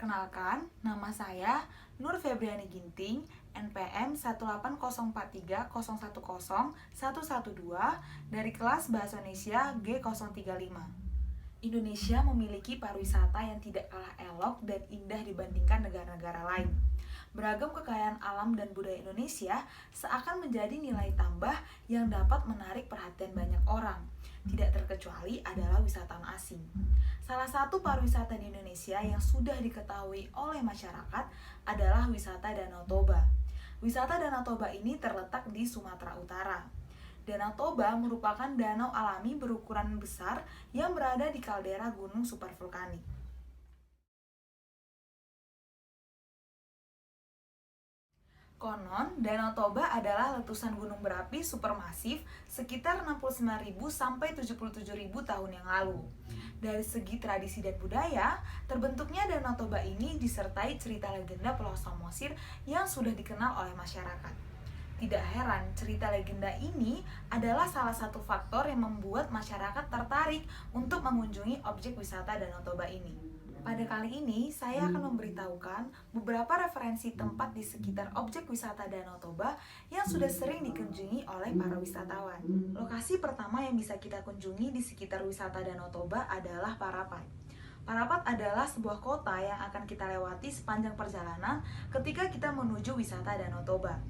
Perkenalkan, nama saya Nur Febriani Ginting, NPM 18043010112 dari kelas Bahasa Indonesia G035. Indonesia memiliki pariwisata yang tidak kalah elok dan indah dibandingkan negara-negara lain. Beragam kekayaan alam dan budaya Indonesia seakan menjadi nilai tambah yang dapat menarik perhatian banyak orang. Tidak terkecuali adalah wisatawan asing. Salah satu pariwisata di Indonesia yang sudah diketahui oleh masyarakat adalah wisata Danau Toba. Wisata Danau Toba ini terletak di Sumatera Utara. Danau Toba merupakan danau alami berukuran besar yang berada di kaldera gunung supervulkanik. Konon, Danau Toba adalah letusan gunung berapi supermasif sekitar 69.000 sampai 77.000 tahun yang lalu. Dari segi tradisi dan budaya, terbentuknya Danau Toba ini disertai cerita legenda Pulau Samosir yang sudah dikenal oleh masyarakat. Tidak heran, cerita legenda ini adalah salah satu faktor yang membuat masyarakat tertarik untuk mengunjungi objek wisata Danau Toba ini. Pada kali ini, saya akan memberitahukan beberapa referensi tempat di sekitar objek wisata Danau Toba yang sudah sering dikunjungi oleh para wisatawan. Lokasi pertama yang bisa kita kunjungi di sekitar wisata Danau Toba adalah Parapat. Parapat adalah sebuah kota yang akan kita lewati sepanjang perjalanan ketika kita menuju wisata Danau Toba.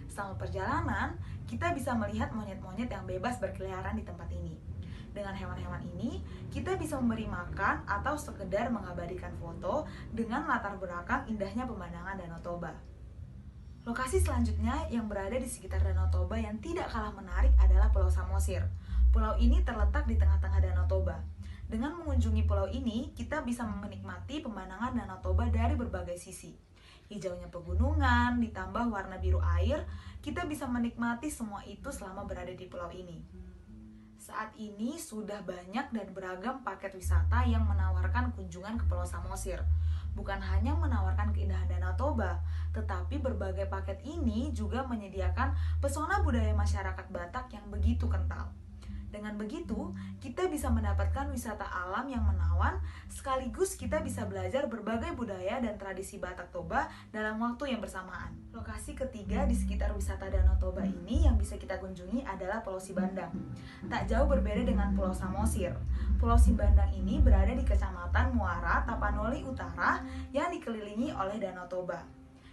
Selama perjalanan, kita bisa melihat monyet-monyet yang bebas berkeliaran di tempat ini. Dengan hewan-hewan ini, kita bisa memberi makan atau sekedar mengabadikan foto dengan latar belakang indahnya pemandangan Danau Toba. Lokasi selanjutnya yang berada di sekitar Danau Toba yang tidak kalah menarik adalah Pulau Samosir. Pulau ini terletak di tengah-tangah Danau Toba. Dengan mengunjungi pulau ini, kita bisa menikmati pemandangan Danau Toba dari berbagai sisi. Hijaunya pegunungan, ditambah warna biru air, kita bisa menikmati semua itu selama berada di pulau ini. Saat ini sudah banyak dan beragam paket wisata yang menawarkan kunjungan ke Pulau Samosir. Bukan hanya menawarkan keindahan Danau Toba, tetapi berbagai paket ini juga menyediakan pesona budaya masyarakat Batak yang begitu kental. Dengan begitu, kita bisa mendapatkan wisata alam yang menawan, sekaligus kita bisa belajar berbagai budaya dan tradisi Batak Toba dalam waktu yang bersamaan. Lokasi ketiga di sekitar wisata Danau Toba ini yang bisa kita kunjungi adalah Pulau Sibandang. Tak jauh berbeda dengan Pulau Samosir. Pulau Sibandang ini berada di Kecamatan Muara, Tapanuli Utara yang dikelilingi oleh Danau Toba.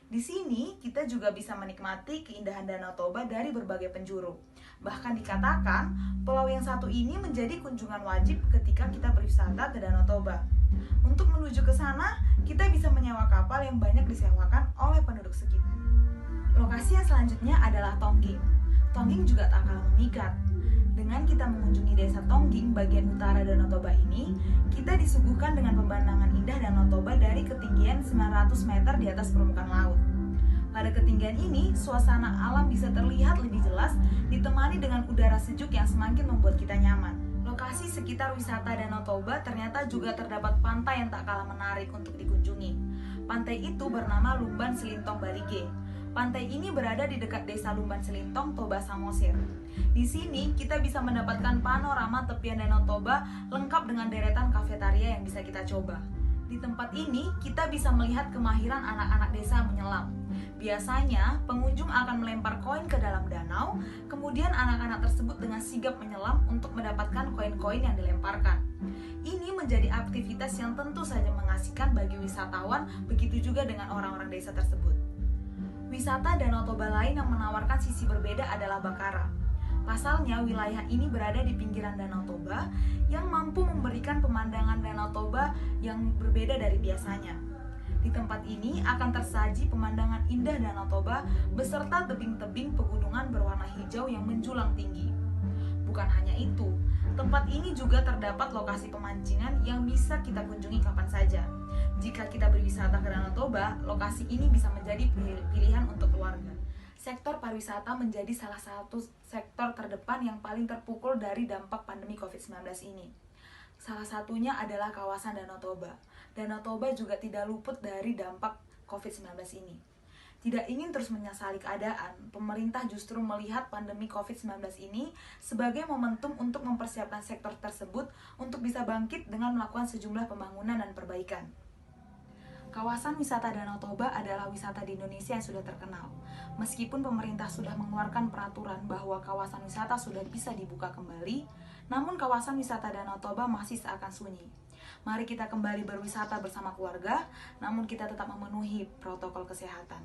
Di sini kita juga bisa menikmati keindahan Danau Toba dari berbagai penjuru. Bahkan dikatakan, pulau yang satu ini menjadi kunjungan wajib ketika kita berwisata ke Danau Toba. Untuk menuju ke sana, kita bisa menyewa kapal yang banyak disewakan oleh penduduk sekitar. Lokasi yang selanjutnya adalah Tongging. Tongging juga tak kalah memikat. Dengan kita mengunjungi desa Tongging bagian utara Danau Toba ini, kita disuguhkan dengan pemandangan indah Danau Toba dari ketinggian 900 meter di atas permukaan laut. Pada ketinggian ini, suasana alam bisa terlihat lebih jelas, ditemani dengan udara sejuk yang semakin membuat kita nyaman. Lokasi sekitar wisata Danau Toba ternyata juga terdapat pantai yang tak kalah menarik untuk dikunjungi. Pantai itu bernama Lumban Selintong Balige. Pantai ini berada di dekat desa Lumban Selintong, Toba Samosir. Di sini kita bisa mendapatkan panorama tepian Danau Toba lengkap dengan deretan kafetaria yang bisa kita coba. Di tempat ini kita bisa melihat kemahiran anak-anak desa menyelam. Biasanya pengunjung akan melempar koin ke dalam danau, kemudian anak-anak tersebut dengan sigap menyelam untuk mendapatkan koin-koin yang dilemparkan. Ini menjadi aktivitas yang tentu saja mengasihkan bagi wisatawan, begitu juga dengan orang-orang desa tersebut. Wisata Danau Toba lain yang menawarkan sisi berbeda adalah Bakara. Pasalnya, wilayah ini berada di pinggiran Danau Toba yang mampu memberikan pemandangan Danau Toba yang berbeda dari biasanya. Di tempat ini akan tersaji pemandangan indah Danau Toba beserta tebing-tebing pegunungan berwarna hijau yang menjulang tinggi. Bukan hanya itu, tempat ini juga terdapat lokasi pemancingan yang bisa kita kunjungi kapan saja. Jika kita berwisata ke Danau Toba, lokasi ini bisa menjadi pilihan untuk keluarga. Sektor pariwisata menjadi salah satu sektor terdepan yang paling terpukul dari dampak pandemi COVID-19 ini. Salah satunya adalah kawasan Danau Toba. Danau Toba juga tidak luput dari dampak COVID-19 ini. Tidak ingin terus menyesali keadaan, pemerintah justru melihat pandemi COVID-19 ini sebagai momentum untuk mempersiapkan sektor tersebut untuk bisa bangkit dengan melakukan sejumlah pembangunan dan perbaikan. Kawasan wisata Danau Toba adalah wisata di Indonesia yang sudah terkenal. Meskipun pemerintah sudah mengeluarkan peraturan bahwa kawasan wisata sudah bisa dibuka kembali, namun kawasan wisata Danau Toba masih seakan sunyi. Mari kita kembali berwisata bersama keluarga, namun kita tetap memenuhi protokol kesehatan.